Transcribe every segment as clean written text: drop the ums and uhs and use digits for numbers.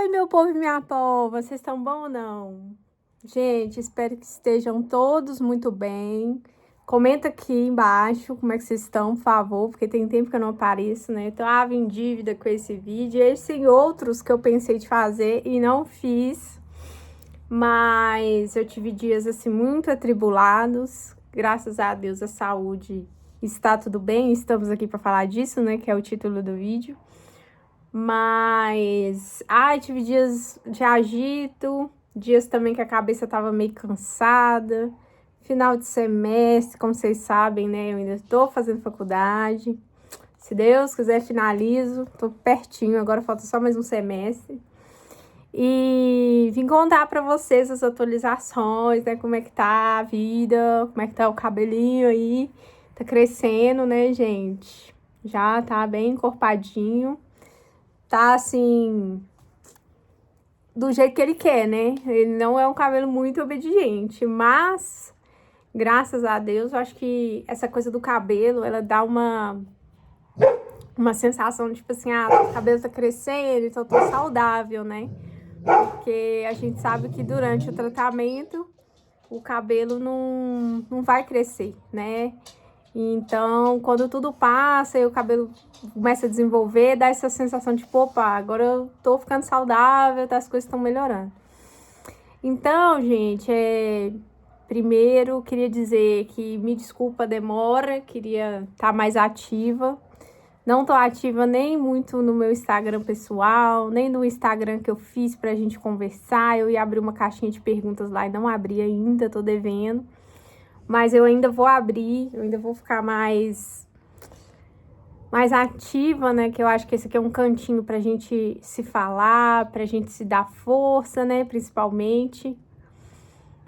Oi, meu povo e minha pova, vocês estão bom ou não? Gente, espero que estejam todos muito bem. Comenta aqui embaixo como é que vocês estão, por favor, porque tem tempo que eu não apareço, né? Tava em dívida com esse vídeo. Esse e outros que eu pensei de fazer e não fiz, mas eu tive dias assim muito atribulados. Graças a Deus, a saúde está tudo bem. Estamos aqui para falar disso, né? Que é o título do vídeo. Mas, tive dias de agito, dias também que a cabeça tava meio cansada. Final de semestre, como vocês sabem, né? Eu ainda estou fazendo faculdade. Se Deus quiser, finalizo. Tô pertinho, agora falta só mais um semestre. E vim contar pra vocês as atualizações, né? Como é que tá a vida, como é que tá o cabelinho aí. Tá crescendo, né, gente? Já tá bem encorpadinho. Tá assim, do jeito que ele quer, né? Ele não é um cabelo muito obediente, mas graças a Deus, eu acho que essa coisa do cabelo, ela dá uma sensação, tipo assim, o cabelo tá crescendo, então eu tô saudável, né? Porque a gente sabe que durante o tratamento, o cabelo não vai crescer, né? Então, quando tudo passa e o cabelo começa a desenvolver, dá essa sensação de, opa, agora eu tô ficando saudável, as coisas estão melhorando. Então, gente, primeiro queria dizer que me desculpa a demora, queria estar mais ativa. Não tô ativa nem muito no meu Instagram pessoal, nem no Instagram que eu fiz pra gente conversar. Eu ia abrir uma caixinha de perguntas lá e não abri ainda, tô devendo. Mas eu ainda vou abrir, eu ainda vou ficar mais ativa, né? Que eu acho que esse aqui é um cantinho pra gente se falar, pra gente se dar força, né? Principalmente.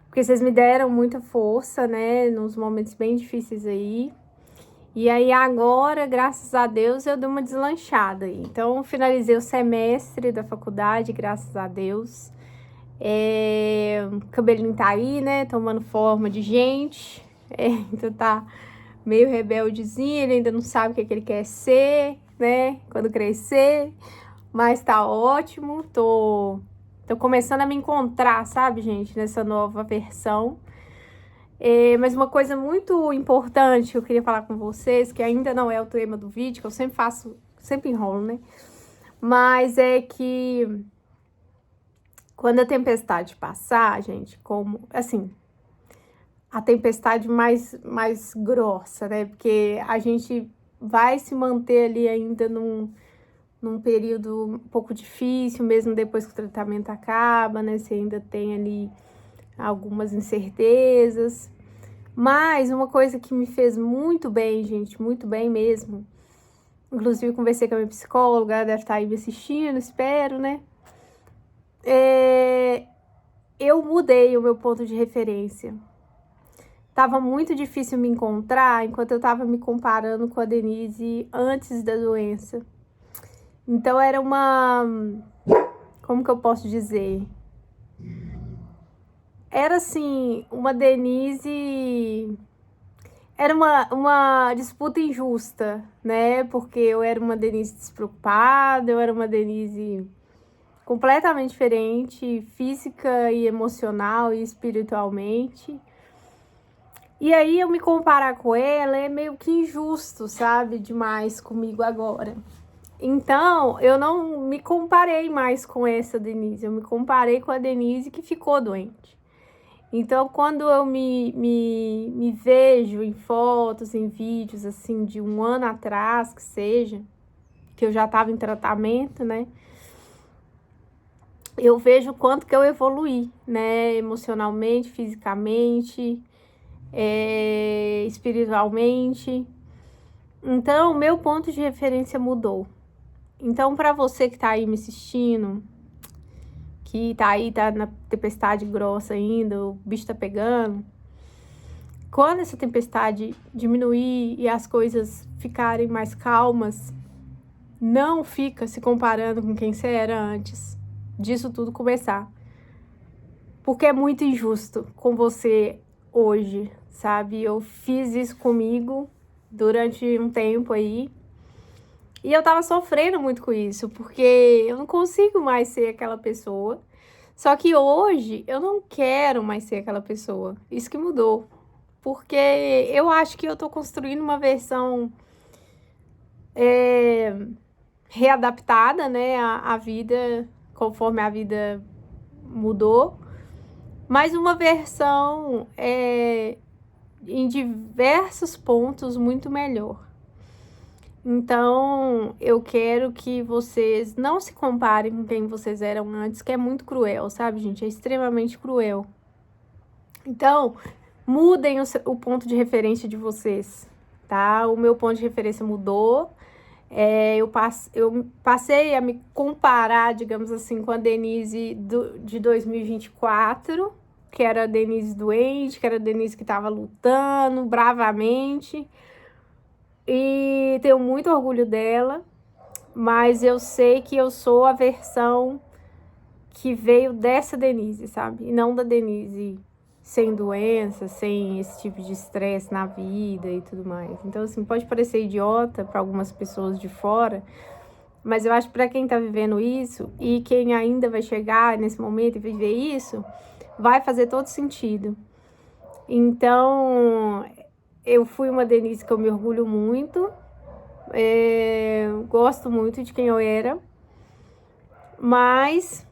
Porque vocês me deram muita força, né? Nos momentos bem difíceis aí. E aí agora, graças a Deus, eu dei uma deslanchada aí. Então, finalizei o semestre da faculdade, graças a Deus. O cabelinho tá aí, né? Tomando forma de gente. Então tá meio rebeldezinho, ele ainda não sabe o que ele quer ser, né? Quando crescer. Mas tá ótimo. Tô começando a me encontrar, sabe, gente? Nessa nova versão. Mas uma coisa muito importante que eu queria falar com vocês, que ainda não é o tema do vídeo, que eu sempre faço, sempre enrolo, né? Mas é que quando a tempestade passar, gente, como, assim, a tempestade mais grossa, né? Porque a gente vai se manter ali ainda num período um pouco difícil, mesmo depois que o tratamento acaba, né? Você ainda tem ali algumas incertezas. Mas uma coisa que me fez muito bem, gente, muito bem mesmo. Inclusive, conversei com a minha psicóloga, ela deve estar aí me assistindo, espero, né? Eu mudei o meu ponto de referência. Tava muito difícil me encontrar enquanto eu tava me comparando com a Denise antes da doença. Então, era uma... Como que eu posso dizer? Era, assim, uma Denise... Era uma disputa injusta, né? Porque eu era uma Denise despreocupada, eu era uma Denise completamente diferente, física e emocional e espiritualmente. E aí eu me comparar com ela é meio que injusto, sabe? Demais comigo agora. Então, eu não me comparei mais com essa Denise, eu me comparei com a Denise que ficou doente. Então, quando eu me vejo em fotos, em vídeos, assim, de um ano atrás, que seja, que eu já estava em tratamento, né? Eu vejo o quanto que eu evoluí, né? Emocionalmente, fisicamente, espiritualmente. Então, o meu ponto de referência mudou. Então, para você que tá aí me assistindo, que tá na tempestade grossa ainda, o bicho tá pegando... Quando essa tempestade diminuir e as coisas ficarem mais calmas, não fica se comparando com quem você era antes disso tudo começar. Porque é muito injusto com você hoje, sabe? Eu fiz isso comigo durante um tempo aí. E eu tava sofrendo muito com isso, porque eu não consigo mais ser aquela pessoa. Só que hoje eu não quero mais ser aquela pessoa. Isso que mudou. Porque eu acho que eu tô construindo uma versão readaptada, né, à vida, conforme a vida mudou. Mas uma versão em diversos pontos muito melhor. Então, eu quero que vocês não se comparem com quem vocês eram antes, que é muito cruel, sabe, gente? É extremamente cruel. Então, mudem o ponto de referência de vocês, tá? O meu ponto de referência mudou. Eu passei a me comparar, digamos assim, com a Denise de 2024, que era a Denise doente, que era a Denise que estava lutando bravamente. E tenho muito orgulho dela, mas eu sei que eu sou a versão que veio dessa Denise, sabe? E não da Denise sem doença, sem esse tipo de estresse na vida e tudo mais. Então, assim, pode parecer idiota para algumas pessoas de fora, mas eu acho que para quem tá vivendo isso e quem ainda vai chegar nesse momento e viver isso, vai fazer todo sentido. Então, eu fui uma Denise que eu me orgulho muito, gosto muito de quem eu era, mas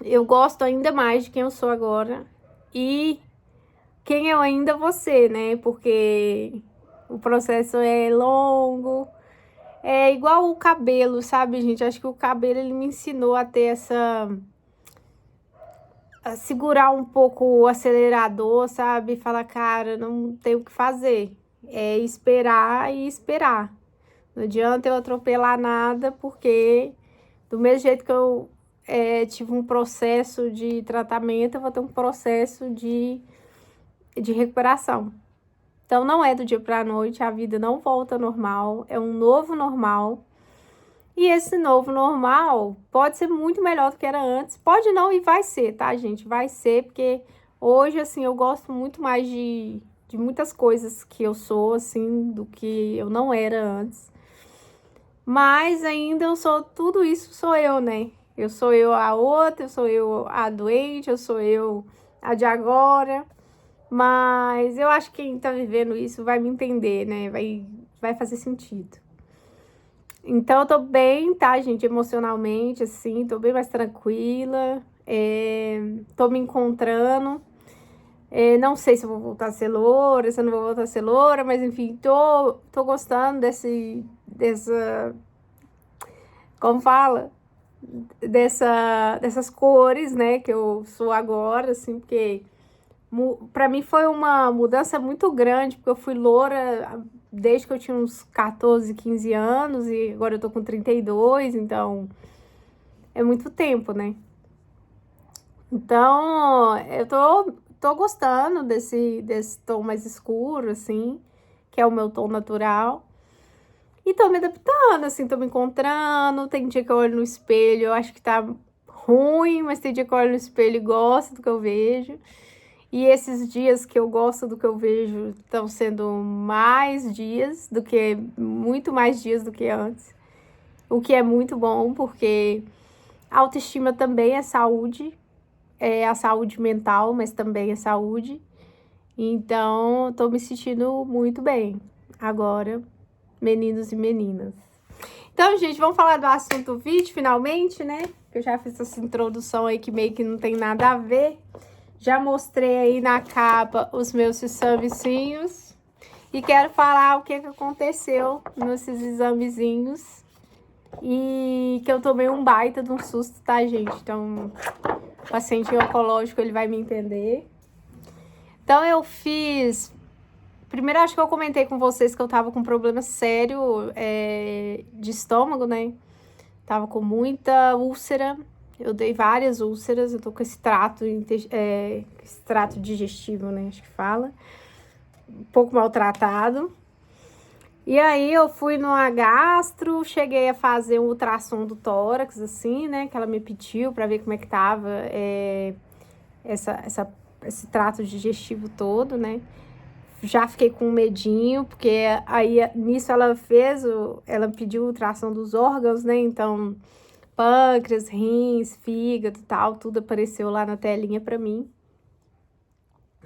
eu gosto ainda mais de quem eu sou agora e quem eu ainda vou ser, né? Porque o processo é longo, é igual o cabelo, sabe, gente? Acho que o cabelo ele me ensinou a ter a segurar um pouco o acelerador, sabe? Falar, cara, não tenho o que fazer. É esperar e esperar. Não adianta eu atropelar nada, porque do mesmo jeito que eu tive um processo de tratamento, eu vou ter um processo de recuperação. Então, não é do dia para a noite, a vida não volta ao normal, é um novo normal. E esse novo normal pode ser muito melhor do que era antes. Pode não e vai ser, tá, gente? Vai ser, porque hoje, assim, eu gosto muito mais de muitas coisas que eu sou, assim, do que eu não era antes. Mas ainda eu sou, tudo isso sou eu, né? Eu sou eu a outra, eu sou eu a doente, eu sou eu a de agora. Mas eu acho que quem tá vivendo isso vai me entender, né? Vai fazer sentido. Então, eu tô bem, tá, gente? Emocionalmente, assim, tô bem mais tranquila. Tô me encontrando. Não sei se eu vou voltar a ser loura, se eu não vou voltar a ser loura, mas enfim, tô gostando dessa, como fala? Dessas cores, né, que eu sou agora, assim, porque pra mim foi uma mudança muito grande, porque eu fui loura desde que eu tinha uns 14, 15 anos, e agora eu tô com 32, então é muito tempo, né? Então, eu tô gostando desse tom mais escuro, assim, que é o meu tom natural. E tô me adaptando, assim, tô me encontrando. Tem dia que eu olho no espelho, eu acho que tá ruim, mas tem dia que eu olho no espelho e gosto do que eu vejo. E esses dias que eu gosto do que eu vejo estão sendo mais dias do que, muito mais dias do que antes. O que é muito bom, porque autoestima também é saúde, é a saúde mental, mas também é saúde. Então, tô me sentindo muito bem agora, meninos e meninas. Então, gente, vamos falar do assunto vídeo, finalmente, né? Eu já fiz essa introdução aí que meio que não tem nada a ver. Já mostrei aí na capa os meus examezinhos. E quero falar o que aconteceu nesses examezinhos. E que eu tomei um baita de um susto, tá, gente? Então, o paciente oncológico, ele vai me entender. Então, eu fiz... Primeiro, acho que eu comentei com vocês que eu tava com um problema sério de estômago, né? Tava com muita úlcera. Eu dei várias úlceras. Eu tô com esse trato digestivo, né? Acho que fala. Um pouco maltratado. E aí, eu fui no gastro. Cheguei a fazer um ultrassom do tórax, assim, né? Que ela me pediu pra ver como é que tava esse trato digestivo todo, né? já fiquei com medinho, porque aí nisso ela pediu ultrassom dos órgãos, né? Então, pâncreas, rins, fígado e tal, tudo apareceu lá na telinha pra mim.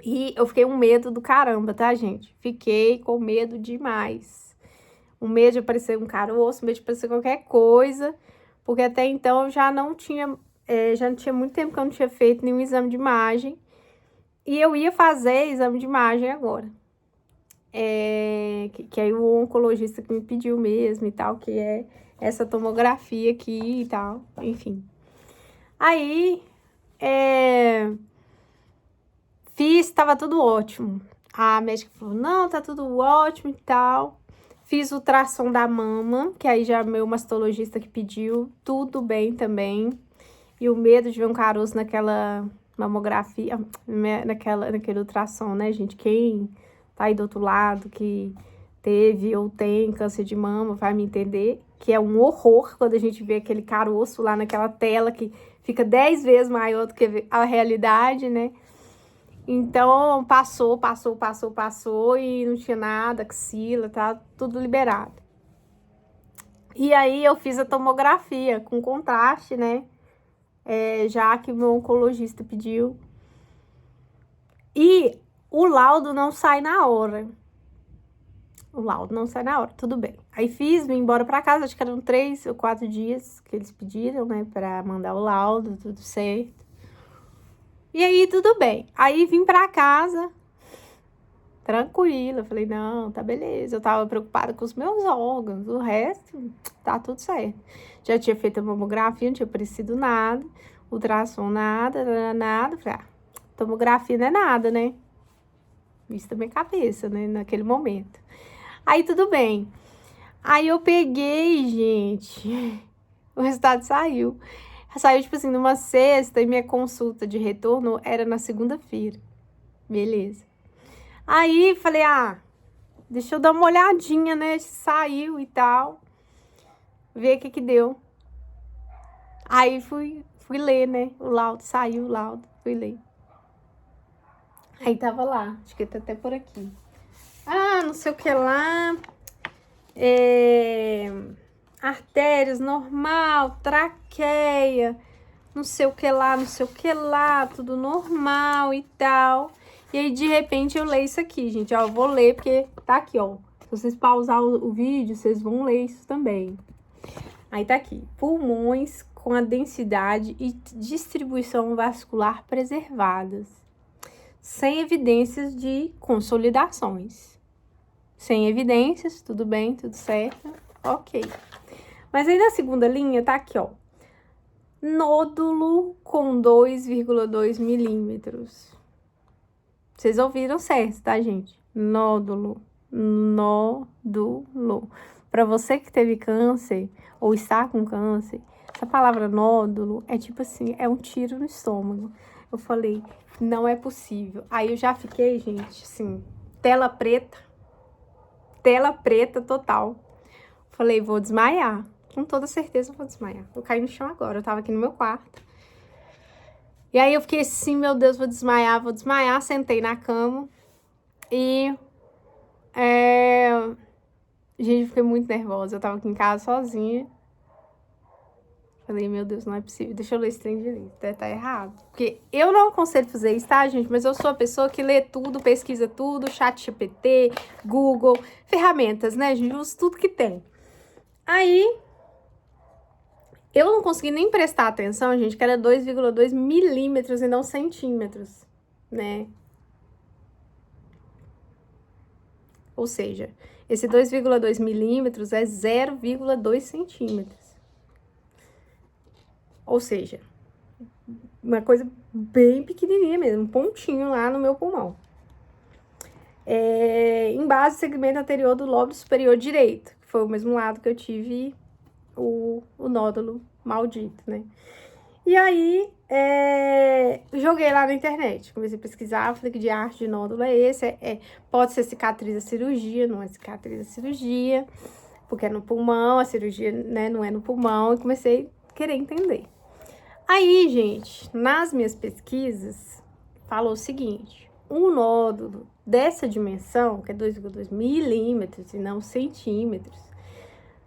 E eu fiquei um medo do caramba, tá, gente? Fiquei com medo demais. Um medo de aparecer um caroço, um medo de aparecer qualquer coisa, porque até então eu já não tinha muito tempo que eu não tinha feito nenhum exame de imagem. E eu ia fazer exame de imagem agora. Que aí o oncologista que me pediu mesmo e tal, que é essa tomografia aqui e tal, enfim. Aí, fiz, tava tudo ótimo. A médica falou, não, tá tudo ótimo e tal. Fiz o ultrassom da mama, que aí já meu mastologista que pediu, tudo bem também. E o medo de ver um caroço naquela mamografia, naquele ultrassom, né, gente? Quem tá aí do outro lado, que teve ou tem câncer de mama, vai me entender, que é um horror quando a gente vê aquele caroço lá naquela tela que fica 10 vezes maior do que a realidade, né? Então, passou e não tinha nada, axila, tá tudo liberado. E aí, eu fiz a tomografia com contraste, né? Já que o meu oncologista pediu. E o laudo não sai na hora. Tudo bem. Aí fiz, vim embora pra casa, acho que eram 3 ou 4 dias que eles pediram, né? Pra mandar o laudo, tudo certo. E aí, tudo bem. Aí, vim pra casa, tranquila. Falei, não, tá beleza. Eu tava preocupada com os meus órgãos, o resto tá tudo certo. Já tinha feito a mamografia, não tinha aparecido nada. Ultrassom, nada. Falei, tomografia não é nada, né? Isso da minha cabeça, né? Naquele momento. Aí, tudo bem. Aí, eu peguei, gente. O resultado saiu. Saiu, tipo assim, numa sexta e minha consulta de retorno era na segunda-feira. Beleza. Aí, falei, deixa eu dar uma olhadinha, né? Saiu e tal. Ver o que deu. Aí, fui ler, né? O laudo, saiu o laudo. Fui ler. Aí, tava lá. Acho que tá até por aqui. Não sei o que lá. Artérias, normal, traqueia, não sei o que lá, tudo normal e tal. E aí, de repente, eu leio isso aqui, gente, ó, eu vou ler porque tá aqui, ó. Se vocês pausar o vídeo, vocês vão ler isso também. Aí tá aqui, pulmões com a densidade e distribuição vascular preservadas, sem evidências de consolidações. Sem evidências, tudo bem, tudo certo, ok. Mas aí na segunda linha tá aqui, ó. Nódulo com 2,2 milímetros. Vocês ouviram certo, tá, gente? Nódulo. Para você que teve câncer ou está com câncer, essa palavra nódulo é tipo assim, é um tiro no estômago. Eu falei, não é possível. Aí eu já fiquei, gente, assim, tela preta total. Falei, vou desmaiar. Com toda certeza eu vou desmaiar. Eu caí no chão agora, eu tava aqui no meu quarto. E aí eu fiquei assim, meu Deus, vou desmaiar. Sentei na cama e... Gente, eu fiquei muito nervosa. Eu tava aqui em casa sozinha. Falei, meu Deus, não é possível. Deixa eu ler esse trem direito. Tá errado. Porque eu não aconselho fazer isso, tá, gente? Mas eu sou a pessoa que lê tudo, pesquisa tudo, ChatGPT, Google, ferramentas, né, gente? Uso tudo que tem. Aí... eu não consegui nem prestar atenção, gente, que era 2,2 milímetros e não centímetros, né? Ou seja, esse 2,2 milímetros é 0,2 centímetros. Ou seja, uma coisa bem pequenininha mesmo, um pontinho lá no meu pulmão. Em base do segmento anterior do lóbulo superior direito, que foi o mesmo lado que eu tive o nódulo maldito, né? E aí, joguei lá na internet, comecei a pesquisar, falei que de arte de nódulo é esse, pode ser cicatriz da cirurgia, não é cicatriz da cirurgia, porque é no pulmão, a cirurgia, né, não é no pulmão, e comecei a querer entender. Aí, gente, nas minhas pesquisas, falou o seguinte, um nódulo dessa dimensão, que é 2,2 milímetros e não centímetros,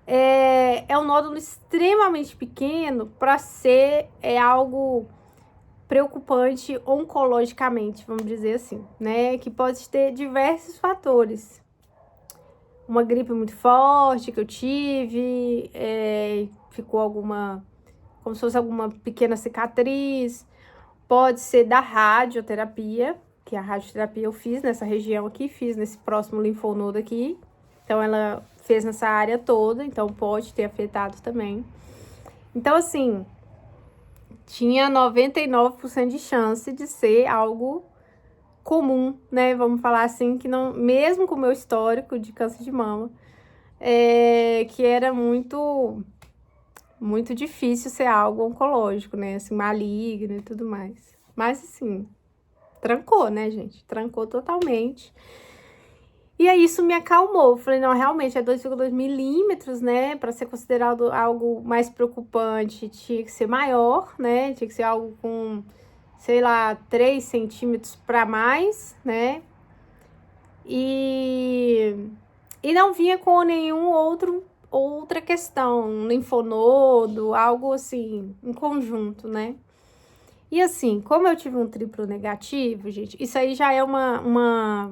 é um nódulo extremamente pequeno para ser algo preocupante oncologicamente, vamos dizer assim, né? Que pode ter diversos fatores. Uma gripe muito forte que eu tive, ficou como se fosse alguma pequena cicatriz. Pode ser da radioterapia, que a radioterapia eu fiz nessa região aqui, fiz nesse próximo linfonodo aqui. Então, ela fez nessa área toda, então pode ter afetado também. Então, assim, tinha 99% de chance de ser algo comum, né? Vamos falar assim, que não, mesmo com o meu histórico de câncer de mama, que era muito difícil ser algo oncológico, né? Assim, maligno e tudo mais. Mas, assim, trancou, né, gente? Trancou totalmente. E aí, isso me acalmou. Falei, não, realmente, é 2,2 milímetros, né? Para ser considerado algo mais preocupante, tinha que ser maior, né? Tinha que ser algo com, sei lá, 3 centímetros para mais, né? E não vinha com nenhum outra questão, linfonodo, algo assim, em conjunto, né? E assim, como eu tive um triplo negativo, gente, isso aí já é uma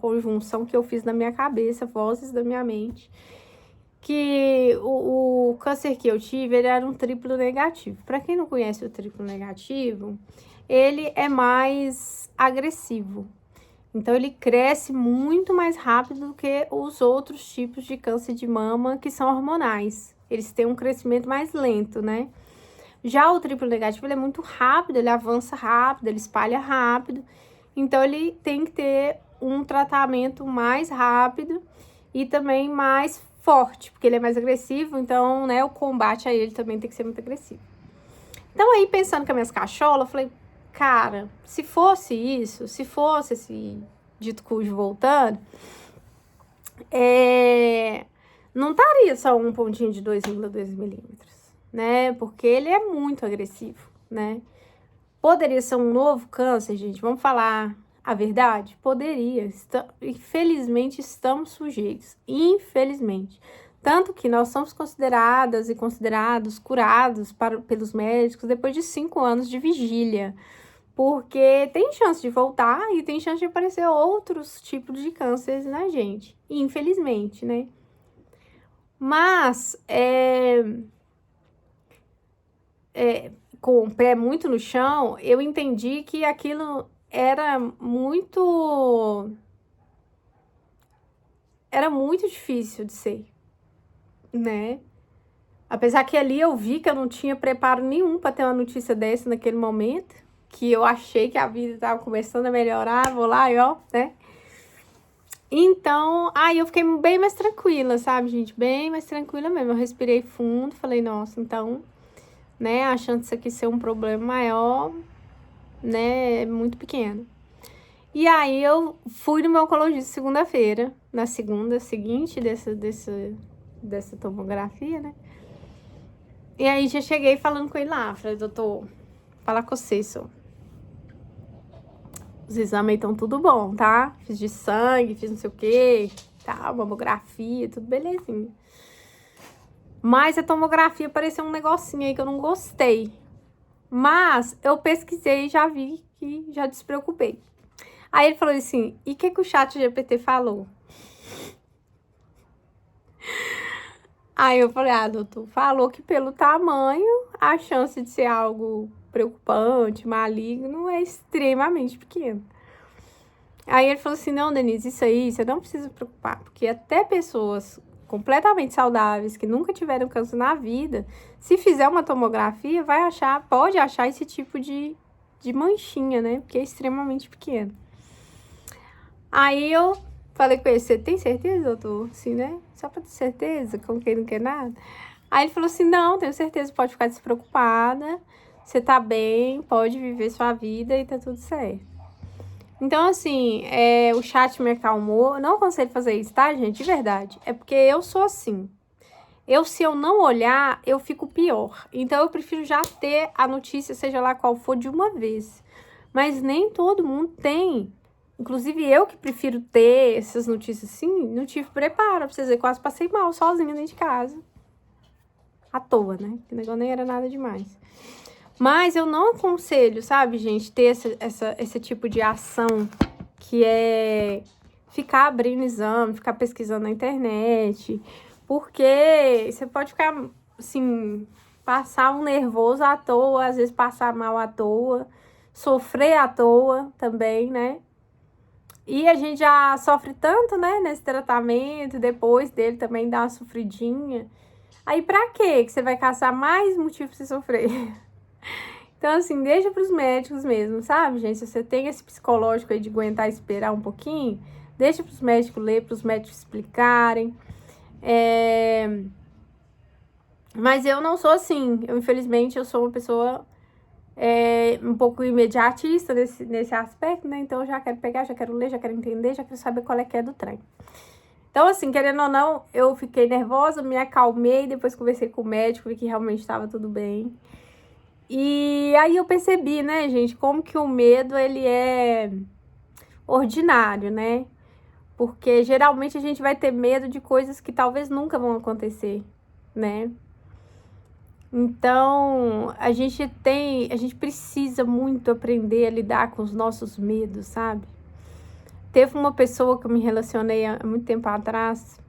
conjunção que eu fiz na minha cabeça, vozes da minha mente, que o câncer que eu tive, ele era um triplo negativo. Para quem não conhece o triplo negativo, ele é mais agressivo. Então, ele cresce muito mais rápido do que os outros tipos de câncer de mama que são hormonais. Eles têm um crescimento mais lento, né? Já o triplo negativo, ele é muito rápido, ele avança rápido, ele espalha rápido. Então, ele tem que ter um tratamento mais rápido e também mais forte, porque ele é mais agressivo, então, né, o combate a ele também tem que ser muito agressivo. Então, aí, pensando com as minhas cacholas, eu falei, cara, se fosse isso, se fosse esse dito cujo voltando, não estaria só um pontinho de 2,2 milímetros, né? Porque ele é muito agressivo, né? Poderia ser um novo câncer, gente? Vamos falar a verdade? Poderia. Infelizmente, estamos sujeitos. Infelizmente. Tanto que nós somos consideradas e considerados curados pelos médicos depois de 5 anos de vigília. Porque tem chance de voltar e tem chance de aparecer outros tipos de cânceres na gente. Infelizmente, né? Mas, com o pé muito no chão, eu entendi que aquilo era muito difícil de ser, né? Apesar que ali eu vi que eu não tinha preparo nenhum para ter uma notícia dessa naquele momento, que eu achei que a vida estava começando a melhorar, vou lá e ó, né? Então, aí eu fiquei bem mais tranquila, sabe, gente? Bem mais tranquila mesmo. Eu respirei fundo, falei, nossa, então, né, a chance disso aqui ser um problema maior, né, é muito pequena. E aí eu fui no meu oncologista segunda-feira, na segunda seguinte dessa tomografia, né? E aí já cheguei falando com ele lá, falei, doutor, falar com você, só. Os exames estão tudo bom, tá? Fiz de sangue, fiz não sei o quê, tá? Mamografia, tudo belezinha. Mas a tomografia pareceu um negocinho aí que eu não gostei. Mas eu pesquisei e já vi que já despreocupei. Aí ele falou assim, e o que o ChatGPT falou? Aí eu falei, doutor, falou que pelo tamanho, a chance de ser algo preocupante, maligno, é extremamente pequena. Aí ele falou assim, não, Denise, isso aí você não precisa se preocupar, porque até pessoas completamente saudáveis, que nunca tiveram câncer na vida, se fizer uma tomografia, pode achar esse tipo de manchinha, né? Porque é extremamente pequeno. Aí eu falei com ele, você tem certeza, doutor? Assim, né? Só pra ter certeza, como quem não quer nada. Aí ele falou assim, não, tenho certeza, pode ficar despreocupada, você tá bem, pode viver sua vida e tá tudo certo. Então, assim, o chat me acalmou. Eu não aconselho fazer isso, tá, gente? De verdade. É porque eu sou assim. Se eu não olhar, eu fico pior. Então, eu prefiro já ter a notícia, seja lá qual for, de uma vez. Mas nem todo mundo tem Inclusive, eu que prefiro ter essas notícias assim, não tive preparo, pra vocês verem, quase passei mal sozinha dentro de casa. À toa, né? Que o negócio nem era nada demais. Mas eu não aconselho, sabe, gente, ter esse tipo de ação que é ficar abrindo exame, ficar pesquisando na internet, porque você pode ficar, assim, passar um nervoso à toa, às vezes passar mal à toa, sofrer à toa também, né? E a gente já sofre tanto, né, nesse tratamento, depois dele também dá uma sofridinha. Aí pra quê que você vai caçar mais motivo pra você sofrer? Então, assim, deixa pros médicos mesmo, sabe, gente? Se você tem esse psicológico aí de aguentar esperar um pouquinho, deixa pros médicos ler, pros médicos explicarem. Mas eu não sou assim. Infelizmente, eu sou uma pessoa um pouco imediatista nesse aspecto, né? Então, eu já quero pegar, já quero ler, já quero entender, já quero saber qual é que é do trem. Então, assim, querendo ou não, eu fiquei nervosa, me acalmei, depois conversei com o médico, vi que realmente estava tudo bem. E aí eu percebi, né, gente, como que o medo, ele é ordinário, né? Porque geralmente a gente vai ter medo de coisas que talvez nunca vão acontecer, né? Então, a gente precisa muito aprender a lidar com os nossos medos, sabe? Teve uma pessoa que eu me relacionei há muito tempo atrás.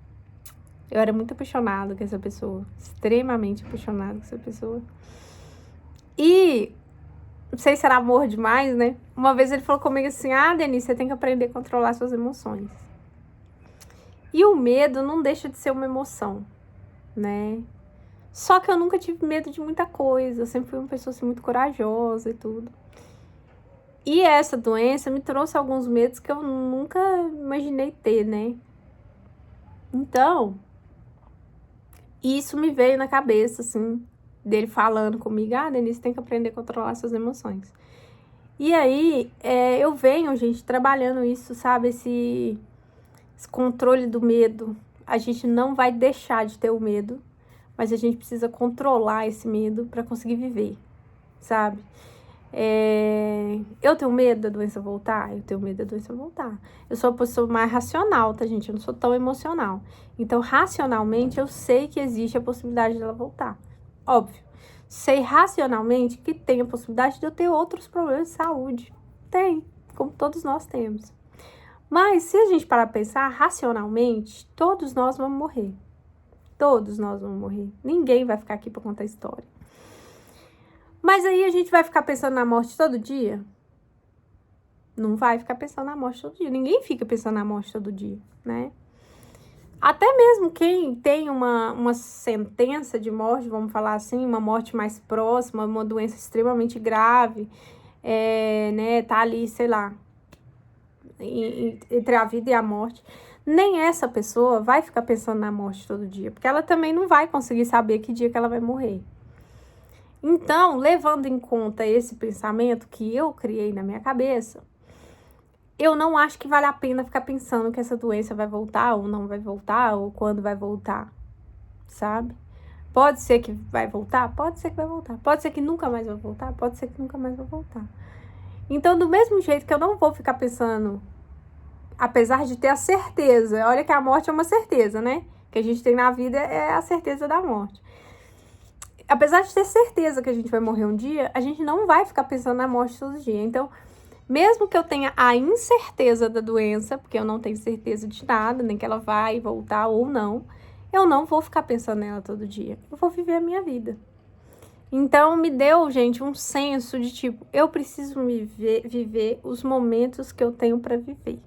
Eu era muito apaixonada com essa pessoa, extremamente apaixonada com essa pessoa. E, não sei se era amor demais, né? Uma vez ele falou comigo assim, Denise, você tem que aprender a controlar suas emoções. E o medo não deixa de ser uma emoção, né? Só que eu nunca tive medo de muita coisa, eu sempre fui uma pessoa assim, muito corajosa e tudo. E essa doença me trouxe alguns medos que eu nunca imaginei ter, né? Então, isso me veio na cabeça, assim, dele falando comigo, Denise, tem que aprender a controlar suas emoções. E aí, eu venho, gente, trabalhando isso, sabe, esse controle do medo. A gente não vai deixar de ter o medo, mas a gente precisa controlar esse medo para conseguir viver, sabe? Eu tenho medo da doença voltar? Eu tenho medo da doença voltar. Eu sou a pessoa mais racional, tá, gente? Eu não sou tão emocional. Então, racionalmente, eu sei que existe a possibilidade dela voltar. Óbvio. Sei racionalmente que tem a possibilidade de eu ter outros problemas de saúde. Tem, como todos nós temos. Mas, se a gente parar pra pensar racionalmente, todos nós vamos morrer. Todos nós vamos morrer. Ninguém vai ficar aqui pra contar história. Mas aí a gente vai ficar pensando na morte todo dia? Não vai ficar pensando na morte todo dia. Ninguém fica pensando na morte todo dia, né? Até mesmo quem tem uma sentença de morte, vamos falar assim, uma morte mais próxima, uma doença extremamente grave, né? Tá ali, sei lá, entre a vida e a morte. Nem essa pessoa vai ficar pensando na morte todo dia, porque ela também não vai conseguir saber que dia que ela vai morrer. Então, levando em conta esse pensamento que eu criei na minha cabeça, eu não acho que vale a pena ficar pensando que essa doença vai voltar ou não vai voltar, ou quando vai voltar, sabe? Pode ser que vai voltar? Pode ser que vai voltar. Pode ser que nunca mais vai voltar? Pode ser que nunca mais vai voltar. Então, do mesmo jeito que eu não vou ficar pensando, apesar de ter a certeza, olha que a morte é uma certeza, né? Que a gente tem na vida é a certeza da morte. Apesar de ter certeza que a gente vai morrer um dia, a gente não vai ficar pensando na morte todo dia. Então, mesmo que eu tenha a incerteza da doença, porque eu não tenho certeza de nada, nem que ela vai voltar ou não, eu não vou ficar pensando nela todo dia. Eu vou viver a minha vida. Então, me deu, gente, um senso de tipo, eu preciso viver os momentos que eu tenho para viver.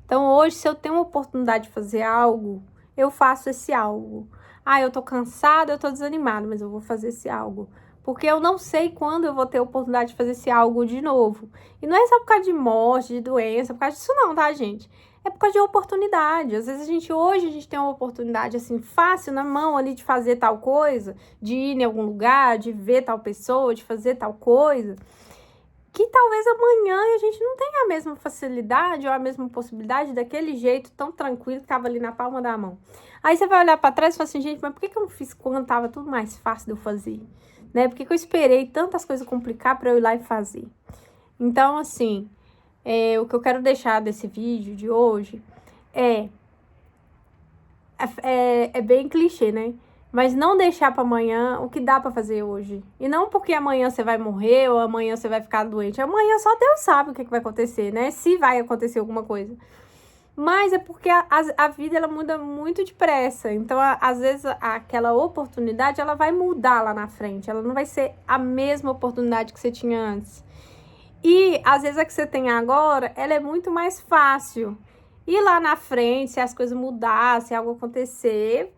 Então, hoje, se eu tenho uma oportunidade de fazer algo, eu faço esse algo. Eu tô cansada, eu tô desanimada, mas eu vou fazer esse algo. Porque eu não sei quando eu vou ter a oportunidade de fazer esse algo de novo. E não é só por causa de morte, de doença, por causa disso não, tá, gente? É por causa de oportunidade. Às vezes hoje a gente tem uma oportunidade, assim, fácil na mão ali de fazer tal coisa, de ir em algum lugar, de ver tal pessoa, de fazer tal coisa, que talvez amanhã a gente não tenha a mesma facilidade ou a mesma possibilidade daquele jeito tão tranquilo que tava ali na palma da mão. Aí você vai olhar para trás e fala assim, gente, mas por que eu não fiz quando tava tudo mais fácil de eu fazer? Né? Por que eu esperei tantas coisas complicar para eu ir lá e fazer? Então, assim, O que eu quero deixar desse vídeo de hoje é bem clichê, né? Mas não deixar para amanhã o que dá para fazer hoje. E não porque amanhã você vai morrer ou amanhã você vai ficar doente. Amanhã só Deus sabe o que vai acontecer, né? Se vai acontecer alguma coisa. Mas é porque a vida, ela muda muito depressa. Então, às vezes, aquela oportunidade, ela vai mudar lá na frente. Ela não vai ser a mesma oportunidade que você tinha antes. E, às vezes, a que você tem agora, ela é muito mais fácil. E lá na frente, se as coisas mudarem, se algo acontecer,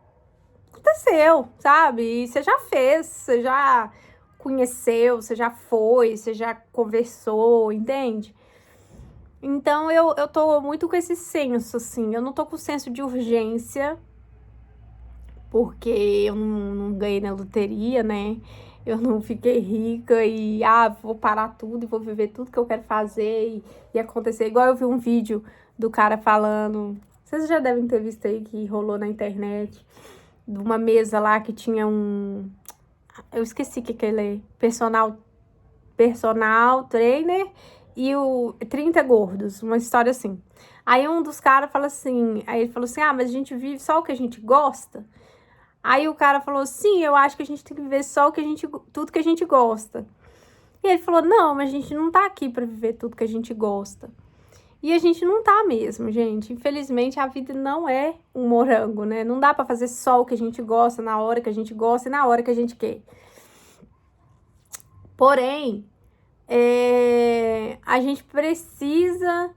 aconteceu, sabe? E você já fez, você já conheceu, você já foi, você já conversou, entende? Então, eu tô muito com esse senso, assim. Eu não tô com senso de urgência, porque eu não ganhei na loteria, né? Eu não fiquei rica e, vou parar tudo e vou viver tudo que eu quero fazer e acontecer. Igual eu vi um vídeo do cara falando, vocês já devem ter visto aí que rolou na internet, de uma mesa lá que tinha eu esqueci o que ele é, personal trainer e o 30 gordos, uma história assim. Aí um dos caras fala assim, aí ele falou assim, mas a gente vive só o que a gente gosta? Aí o cara falou, sim, eu acho que a gente tem que viver só tudo que a gente gosta. E ele falou, não, mas a gente não tá aqui pra viver tudo que a gente gosta. E a gente não tá mesmo, gente. Infelizmente, a vida não é um morango, né? Não dá pra fazer só o que a gente gosta, na hora que a gente gosta e na hora que a gente quer. Porém, a gente precisa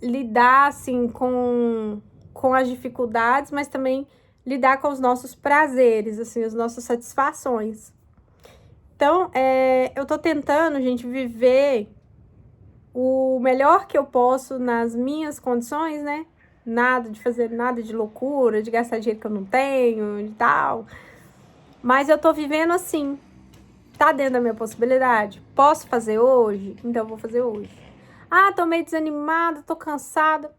lidar, assim, com as dificuldades, mas também lidar com os nossos prazeres, assim, as nossas satisfações. Então, eu tô tentando, gente, viver o melhor que eu posso nas minhas condições, né? Nada de fazer nada de loucura, de gastar dinheiro que eu não tenho e tal. Mas eu tô vivendo assim. Tá dentro da minha possibilidade? Posso fazer hoje? Então eu vou fazer hoje. Tô meio desanimada, tô cansada.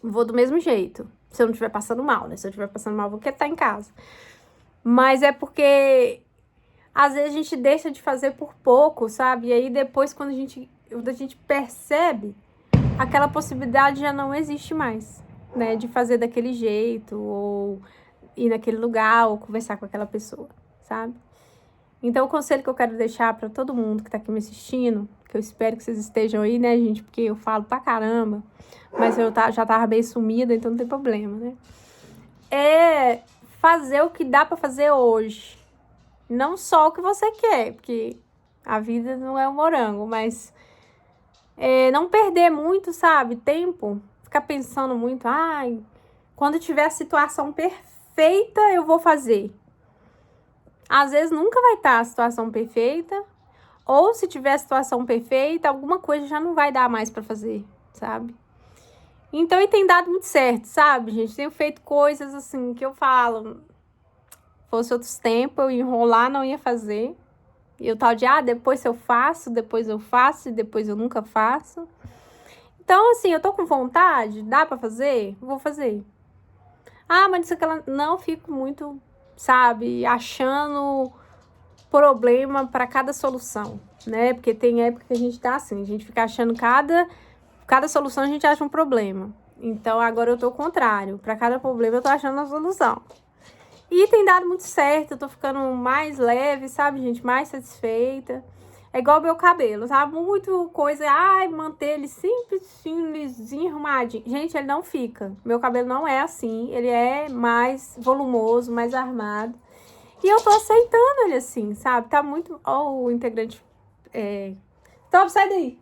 Vou do mesmo jeito. Se eu não estiver passando mal, né? Se eu estiver passando mal, vou querer estar em casa. Mas é porque às vezes a gente deixa de fazer por pouco, sabe? E aí depois, quando a gente percebe, aquela possibilidade já não existe mais, né? De fazer daquele jeito, ou ir naquele lugar, ou conversar com aquela pessoa, sabe? Então, o conselho que eu quero deixar para todo mundo que tá aqui me assistindo, que eu espero que vocês estejam aí, né, gente? Porque eu falo pra caramba, mas eu já tava bem sumida, então não tem problema, né? É fazer o que dá pra fazer hoje. Não só o que você quer, porque a vida não é um morango, mas não perder muito, sabe? Tempo. Ficar pensando muito, quando tiver a situação perfeita, eu vou fazer. Às vezes nunca vai estar a situação perfeita, ou se tiver a situação perfeita, alguma coisa já não vai dar mais pra fazer, sabe? Então, e tem dado muito certo, sabe, gente? Tenho feito coisas assim que eu falo, fosse outros tempos, eu ia enrolar, não ia fazer. E o tal de, depois eu faço, depois eu faço, e depois eu nunca faço. Então, assim, eu tô com vontade, dá pra fazer? Vou fazer. Mas isso que ela não fico muito, sabe, achando problema para cada solução, né? Porque tem época que a gente tá assim, a gente fica achando cada solução a gente acha um problema. Então, agora eu tô ao contrário. Para cada problema eu tô achando uma solução. E tem dado muito certo, eu tô ficando mais leve, sabe, gente? Mais satisfeita. É igual o meu cabelo, sabe? Muito coisa, manter ele sempre assim, lisinho, arrumadinho. Gente, ele não fica. Meu cabelo não é assim, ele é mais volumoso, mais armado. E eu tô aceitando ele assim, sabe? Tá muito... o integrante... Top, sai daí.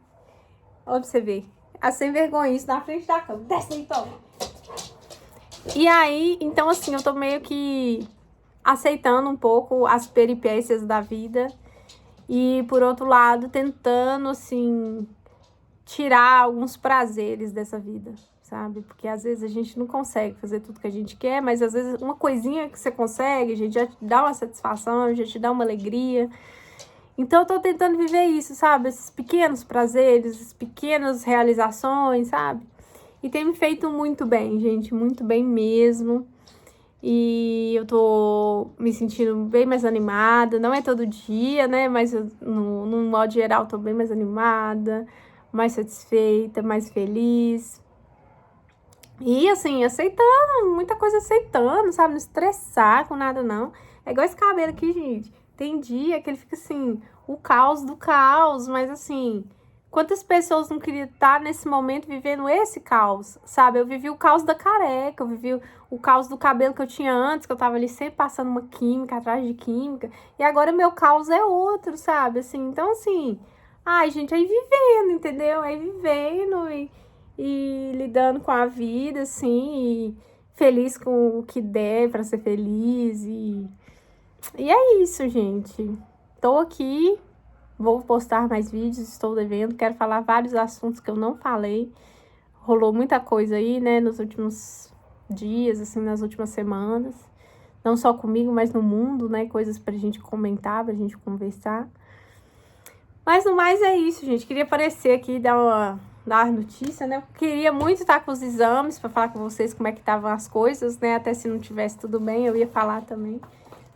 Ó, pra você ver. A sem vergonha, isso na frente da cama. Desce aí, toma. E aí, então assim, eu tô meio que aceitando um pouco as peripécias da vida. E, por outro lado, tentando, assim, tirar alguns prazeres dessa vida, sabe? Porque, às vezes, a gente não consegue fazer tudo que a gente quer, mas, às vezes, uma coisinha que você consegue, gente, já te dá uma satisfação, já te dá uma alegria. Então, eu tô tentando viver isso, sabe? Esses pequenos prazeres, essas pequenas realizações, sabe? E tem me feito muito bem, gente, muito bem mesmo. E eu tô me sentindo bem mais animada. Não é todo dia, né? Mas no modo geral, tô bem mais animada. mais satisfeita, mais feliz. E assim, aceitando, muita coisa aceitando, sabe? Não estressar com nada, não. É igual esse cabelo aqui, gente. Tem dia que ele fica assim, o caos do caos, mas assim, quantas pessoas não queriam estar nesse momento vivendo esse caos, sabe? Eu vivi o caos da careca, eu vivi o caos do cabelo que eu tinha antes, que eu tava ali sempre passando uma química atrás de química, e agora meu caos é outro, sabe? Assim, então assim, ai, gente, aí vivendo, entendeu? Aí vivendo e lidando com a vida, assim, e feliz com o que der pra ser feliz, e é isso, gente. Tô aqui, vou postar mais vídeos, estou devendo, quero falar vários assuntos que eu não falei. Rolou muita coisa aí, né, nos últimos dias, assim, nas últimas semanas. Não só comigo, mas no mundo, né, coisas pra gente comentar, pra gente conversar. Mas no mais é isso, gente. Queria aparecer aqui e dar uma notícia, né? Eu queria muito estar com os exames pra falar com vocês como é que estavam as coisas, né? Até se não tivesse tudo bem, eu ia falar também.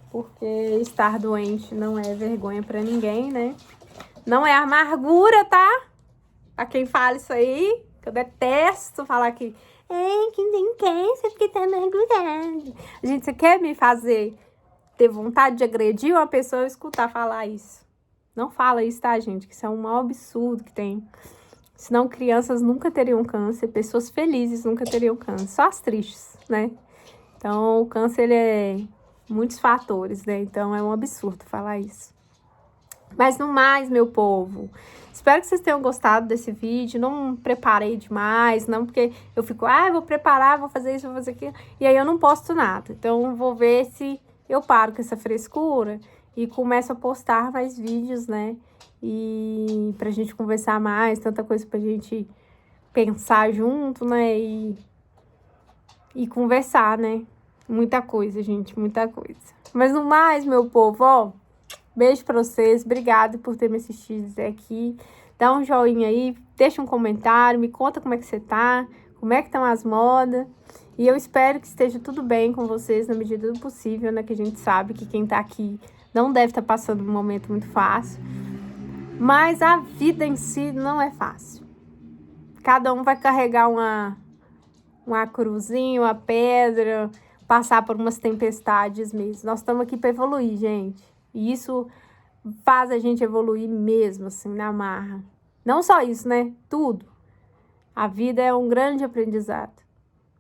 Porque estar doente não é vergonha pra ninguém, né? Não é amargura, tá? Pra quem fala isso aí, que eu detesto falar que quem tem câncer porque tá amargurado. Gente, você quer me fazer ter vontade de agredir uma pessoa e escutar falar isso? Não fala isso, tá, gente? Que isso é um maior absurdo que tem. Senão crianças nunca teriam câncer, pessoas felizes nunca teriam câncer. Só as tristes, né? Então, o câncer, ele é muitos fatores, né? Então, é um absurdo falar isso. Mas no mais, meu povo, espero que vocês tenham gostado desse vídeo. Não preparei demais, não, porque eu fico, vou preparar, vou fazer isso, vou fazer aquilo, e aí eu não posto nada. Então, vou ver se eu paro com essa frescura e começo a postar mais vídeos, né? E pra gente conversar mais, tanta coisa pra gente pensar junto, né? E conversar, né? Muita coisa, gente, muita coisa. Mas no mais, meu povo, ó, beijo pra vocês, obrigada por ter me assistido até aqui. Dá um joinha aí, deixa um comentário, me conta como é que você tá, como é que estão as modas. E eu espero que esteja tudo bem com vocês na medida do possível, né? Que a gente sabe que quem tá aqui não deve estar passando um momento muito fácil. Mas a vida em si não é fácil. Cada um vai carregar uma cruzinha, uma pedra, passar por umas tempestades mesmo. Nós estamos aqui para evoluir, gente. E isso faz a gente evoluir mesmo, assim, na marra. Não só isso, né? Tudo. A vida é um grande aprendizado.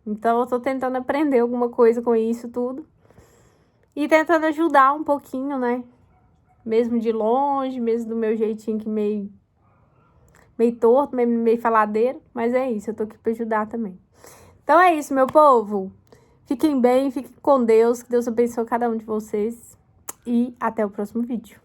Então, eu tô tentando aprender alguma coisa com isso tudo. E tentando ajudar um pouquinho, né? Mesmo de longe, mesmo do meu jeitinho que meio torto, meio faladeiro. Mas é isso, eu tô aqui pra ajudar também. Então é isso, meu povo. Fiquem bem, fiquem com Deus. Que Deus abençoe cada um de vocês. E até o próximo vídeo.